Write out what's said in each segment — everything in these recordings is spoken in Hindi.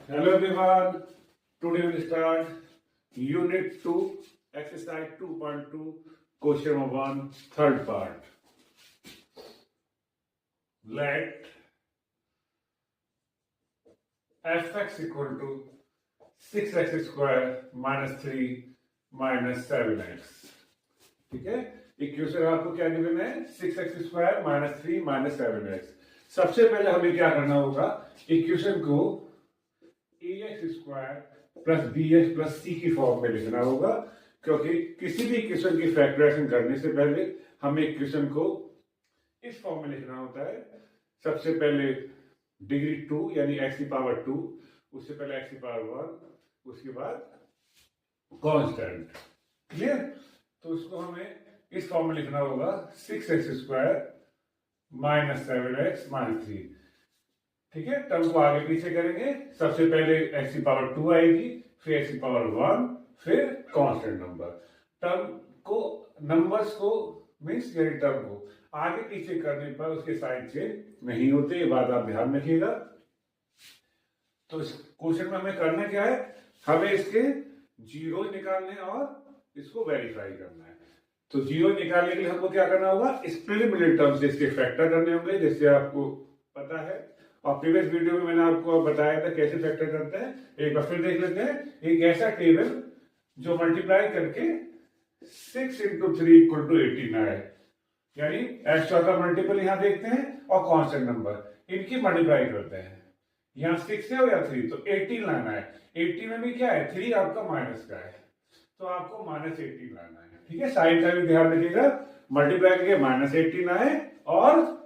Hello everyone. Today we will start Unit 2, Exercise 2.2, Question number 1, third part. Let fx equal to 6x square minus 3 minus 7x. ठीक है, इक्वेशन आपको क्या गिवन है? 6x square minus 3 minus 7x. सबसे पहले हमें क्या करना होगा? इक्वेशन को ax square plus bx plus c की फॉर्म में लिखना होगा, क्योंकि किसी भी इक्वेशन की फैक्टराइजेशन करने से पहले हमें इक्वेशन को इस फॉर्म में लिखना होता है. सबसे पहले डिग्री 2 यानी x की पावर 2, उससे पहले x की पावर 1, उसके बाद कांस्टेंट. क्लियर? तो उसको हमें इस फॉर्म में लिखना होगा 6x square minus 7x minus 3. ठीक है, टर्म को आगे पीछे करेंगे. सबसे पहले x की पावर 2 आएगी, फिर x की पावर 1, फिर कांस्टेंट नंबर. टर्म को, नंबर्स को मीन्स यानी टर्म को आगे पीछे करने पर उसके साइन चेंज नहीं होते. ये बात आप ध्यान रखिएगा. तो इस क्वेश्चन में हमें करना क्या है? हमें इसके जीरो निकालने और इसको वेरीफाई करना है. तो जीरो निकालने के लिए हमको क्या करना होगा? इस प्रीलिमिनरी टर्म से इसके फैक्टर करने होंगे, जैसे आपको पता है और प्रीवियस वीडियो में मैंने आपको बताया था कैसे फैक्टर करते हैं. एक बार फिर देख लेते हैं. एक ऐसा टेबल जो मल्टीप्लाई करके 6 into 3 इक्वल टू 18 आए, यानी x का मल्टीपल यहां देखते हैं और कांस्टेंट नंबर इनकी मल्टीप्लाई करते हैं. यहाँ 6 है या 3, तो 18 लाना है. 18 में भी क्या है? 3 आपका माइनस का है, तो आपको माइनस 18 लाना है. ठीक है, साइन का भी ध्यान रखिएगा. मल्टीप्लाई करके माइनस 18 आए और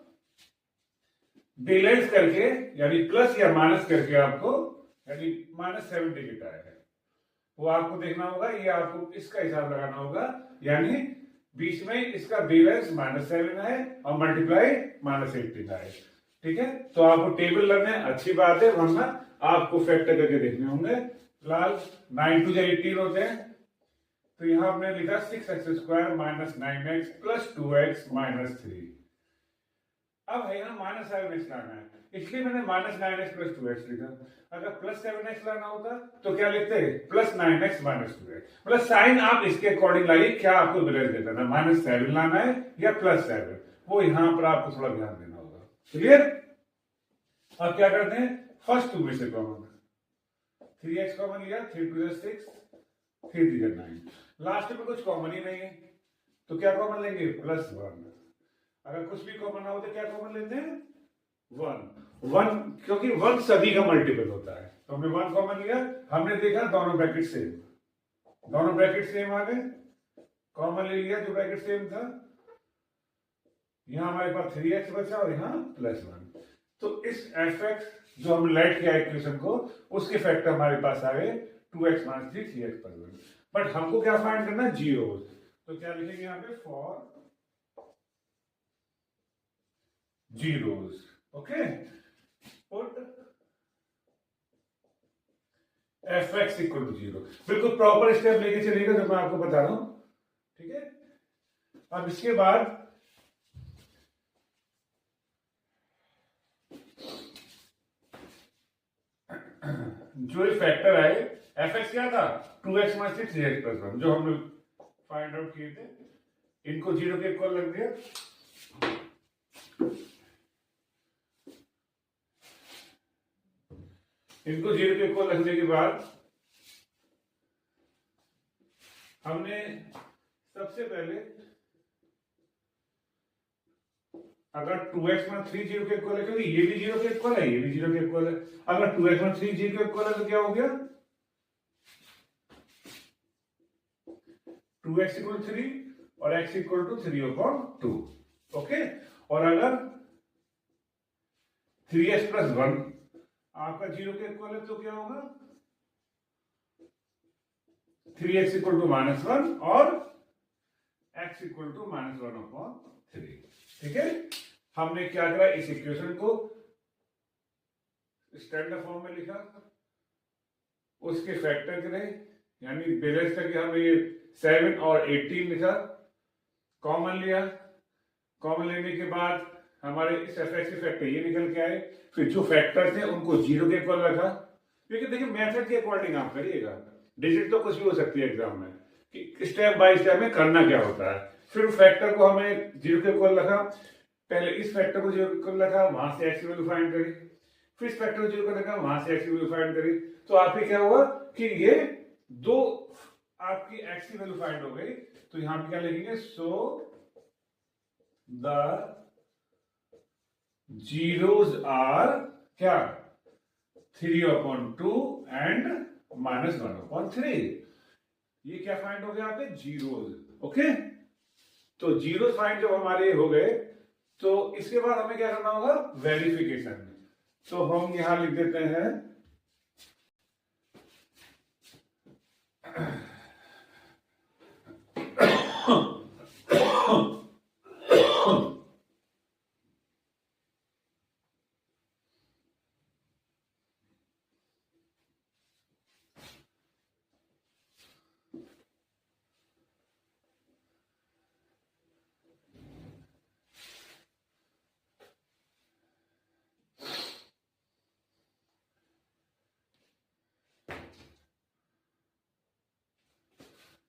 बैलेंस करके यानी प्लस या माइनस करके आपको यानी माइनस 7 डिजिट आया है, वो आपको देखना होगा. ये आपको इसका हिसाब लगाना होगा, यानी बीच में इसका बैलेंस माइनस 7 है और मल्टीप्लाई माइनस 18 आए. ठीक है, तो आपको टेबल लगना है, अच्छी बात है, वरना आपको फैक्टर करके देखने होंगे. फिलहाल 9 टू 18 होते हैं, तो यहां हमने लिखा 6x square minus 9x plus 2x minus 3. अब है यहाँ माइनस 7x लाना है, इसलिए मैंने माइनस 9x प्लस 2x लिखा. अगर प्लस 7x लाना होता तो क्या लिखते हैं? Plus 9x minus 2x. मतलब साइन आप इसके अकॉर्डिंग लाइए, क्या आपको बैलेंस देता है, माइनस 7 लाना है या प्लस 7, वो यहां पर आपको थोड़ा ध्यान देना होगा. क्लियर? अब क्या करते हैं? फर्स्ट 2 में से कॉमन 3x कॉमन लिया, 3 2 6, 3 3 9. लास्ट में कुछ कॉमन ही नहीं है, तो क्या कॉमन लेंगे? प्लस 1. अगर कुछ भी कॉमन ना हो तो क्या कॉमन लेते हैं? 1, क्योंकि 1 सभी का मल्टीपल होता है, तो हमने 1 कॉमन लिया. हमने देखा दोनों ब्रैकेट सेम, दोनों ब्रैकेट सेम आ गए, कॉमन ले लिया जो ब्रैकेट सेम था. यहां हमारे पास 3x बचा और यहां प्लस 1. तो इस fx जो हम लेट किया इक्वेशन को, उसके फैक्टर हमारे पास आ गए 2x minus 3 3x plus 1. But हमको क्या फाइंड करना है? जीरोस. तो क्या लिखेंगे यहाँ पे? For zeros. Okay, put fx equal to 0. बिल्कुल प्रॉपर स्टेप लेके चलिएगा जो मैं आपको बता रहा हूं. ठीक है, अब इसके बाद जो फैक्टर आए, fx क्या था? 2x माइनस 3 3x प्लस 1, जो हमने फाइंड आउट किए थे, इनको 0 के इक्वल रख दिया. इनको 0 के इक्वल रखने के बाद हमने सबसे पहले अगर 2x में 3 0 के इक्वल है, क्योंकि ये भी 0 के इक्वल है, ये भी 0 के इक्वल है. अगर 2x में 3 0 के इक्वल है तो क्या हो गया? 2x इक्वल 3 और x इक्वल टू 3/2. ओके, और अगर 3x प्लस 1 आपका 0 के इक्वल है तो क्या होगा? 3x इक्वल टू माइनस 1 और x इक्वल टू माइनस 1/3. ठीक है, हमने क्या करा? इस इक्वेशन को स्टैंडर्ड फॉर्म में लिखा, उसके फैक्टर करे यानी बैलेंस करके हमने ये 7 और 18 लिखा, कॉमन लिया. कॉमन लेने के बाद हमारे इस एफ एक्स के फैक्टर ये निकल के आए. फिर जो फैक्टर थे उनको 0 के इक्वल रखा, क्योंकि देखिए मेथड के अकॉर्डिंग आप करिएगा, डिजिट तो कुछ भी हो सकती है एग्जाम में, कि स्टेप बाय स्टेप में करना क्या होता है। फिर फैक्टर को हमें 0 के इक्वल रखा, पहले इस फैक्टर को 0 के इक्वल रखा, वहां से एक्स की वैल्यू फाइंड करी, फिर इस फैक्टर को 0 को रखा, वहां से एक्स की वैल्यू फाइंड करी, तो आपकी क्या हुआ कि ये दो आपकी एक्स की वैल्यू फाइंड हो गई। तो यहां पे क्या लिखेंगे, सो द जीरोज आर क्या 3/2 एंड -1/3। ये क्या फाइंड हो गया यहाँ पे, जीरोज। ओके, तो जीरोज फाइंड जब हमारे हो गए तो इसके बाद हमें क्या करना होगा, वेरिफिकेशन। तो हम यहां लिख देते हैं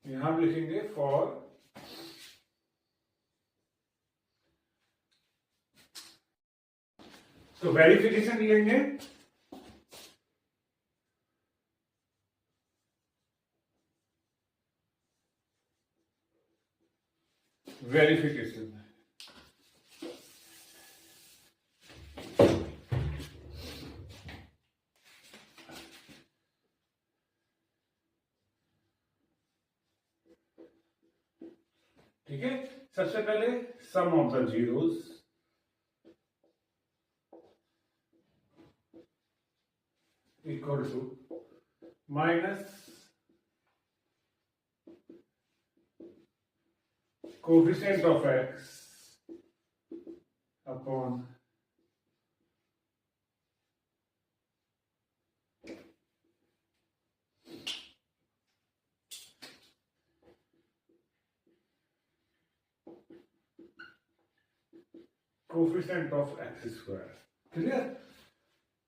यहां हम लिखेंगे फॉर तो वेरिफिकेशन लिखेंगे वेरिफिकेशन। ठीक है, सबसे पहले sum of the zeros equal to minus coefficient of x upon coefficient of x square. Clear?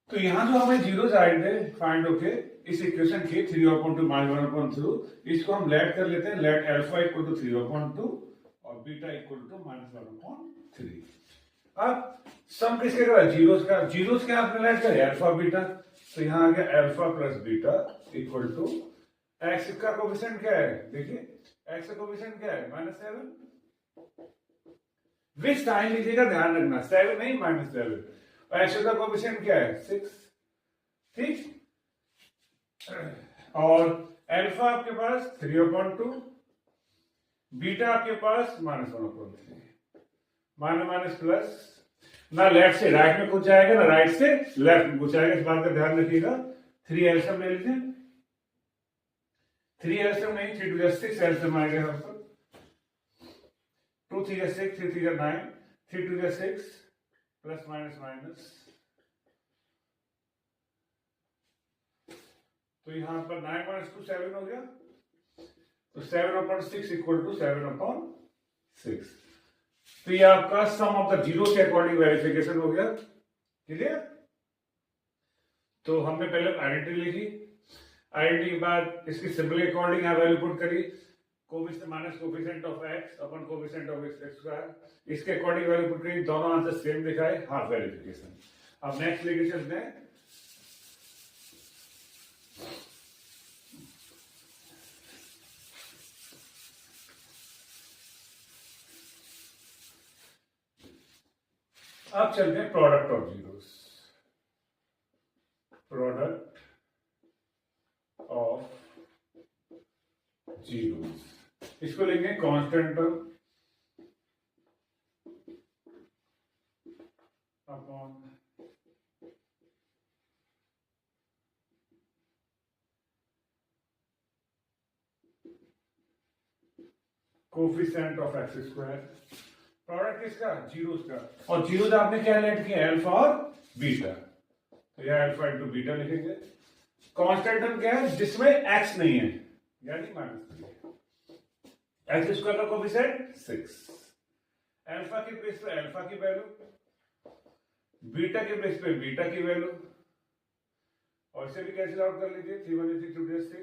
तो यहां जो हमें जीरोस आए थे फाइंड होके इस इक्वेशन के 3/2 -1/3, इसको हम लेट कर लेते हैं, लेट अल्फा इक्वल टू 3/2 और बीटा इक्वल टू -1/3। अब सम किसके का, जीरोस का। जीरोस क्या आपने लेट करें, अल्फा बीटा, तो यहां आ गया alpha plus beta equal to x का कोफिशिएंट क्या है, देखिए एक्स का कोफिशिएंट क्या है, -7। विच टाइम लीजिएगा, ध्यान रखना 7 नहीं -7। और एक्स का कोफिशिएंट क्या है, 6। ठीक, और अल्फा आपके पास 3/2, बीटा आपके पास -1/3। माइनस प्लस, ना लेफ्ट से राइट में कुछ जाएगा ना राइट से लेफ्ट में कुछ जाएगा, इस बात का ध्यान रखिएगा। 3 एल्सियम ले लीजिए, 3 एल्सियम नहीं, 3 2 6 एल्सियम आएगा यहाँ पर, 2 3 6 3 3 9, 3 2 6 प्लस माइनस माइनस, तो यहां पर 9 - 2 7 हो गया, तो 7/6 इक्वल टू 7/6। तो ये आपका सम ऑफ द जीरो के अकॉर्डिंग वेरिफिकेशन हो गया। क्लियर? तो हमने पहले आइडेंटिटी लिखी, आइडेंटिटी के बाद इसकी सिंबल के अकॉर्डिंग यहां वैल्यू पुट करी, minus coefficient of x upon coefficient of x square, इसके अकॉर्डिंग वैल्यू पुट करी, दोनों आंसर सेम दिखाए, हाफ वेरिफिकेशन। अब नेक्स्ट लिखिए चलते हैं, अब चलते हैं product of zeros. Product of zeros, इसको लेंगे constant term upon coefficient of x square. Product किसका, जीरोस का, और जीरोस आपने क्या लेट किया, अल्फा और बीटा, तो यह अल्फा इंटू बीटा लिखेंगे। कांस्टेंट टर्म क्या है, जिसमें एक्स नहीं है, यानी -3। एक्स स्क्वायर का कोफिशिएंट 6, अल्फा के बेस पे अल्फा की वैल्यू, बीटा के बेस पे बीटा की वैल्यू, और और इसे भी कैंसिल आउट कर लीजिए, 3 1 3 2 6।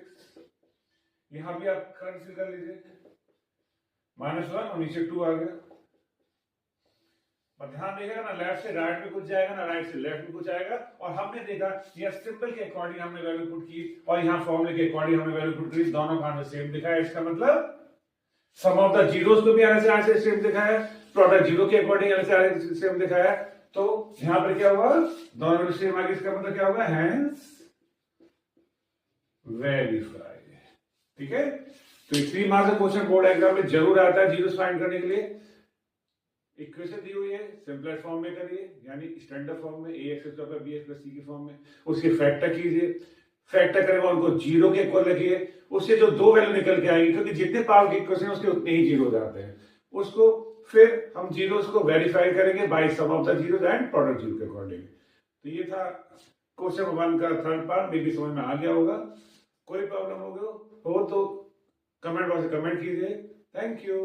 यहां भी आप कैंसिल कर लीजिए, -1 और नीचे 2 आ गया। और ध्यान देखिएगा ना, लेफ्ट से राइट में कुछ जाएगा ना, राइट से लेफ्ट में कुछ आएगा। और हमने देखा ये सिंबल के अकॉर्डिंग हमने वैल्यू पुट की और यहाँ फॉर्मूले के अकॉर्डिंग हमने वैल्यू पुट की, दोनों का हमें सेम दिखा है। इसका मतलब सम ऑफ द जीरोस को भी आने से सेम दिखा है, प्रोडक्ट जीरो के अकॉर्डिंग आने से सेम दिखा है। तो यहां पर क्या हुआ, दोनों सेम आ गए। इसका मतलब क्या होगा, हेंस वेरीफाई। ठीक है, तो 3 मार्क्स का क्वेश्चन बोर्ड एग्जाम में जरूर आता है जीरोस फाइंड करने के लिए। इक्वेशन दी हुई है, सिंपलेस्ट फॉर्म में करिए, यानी स्टैंडर्ड फॉर्म में ax + bx + c की फॉर्म में। उसके फैक्टर कीजिए, फैक्टर करेंगे उनको जीरो के इक्वल रखिए, उससे जो 2 वैल्यू निकल के आएंगी, क्योंकि जितने पावर के इक्वेशन उसके उतने ही जीरो जाते हैं, उसको फिर हम जीरोस को वेरीफाई करेंगे by sum of the zeros and product zero के अकॉर्डिंग। तो ये था क्वेश्चन 1 का थर्ड पार्ट। मे भी समझ में आ गया होगा। कोई प्रॉब्लम हो तो कमेंट बॉक्स में कमेंट कीजिए। Thank you.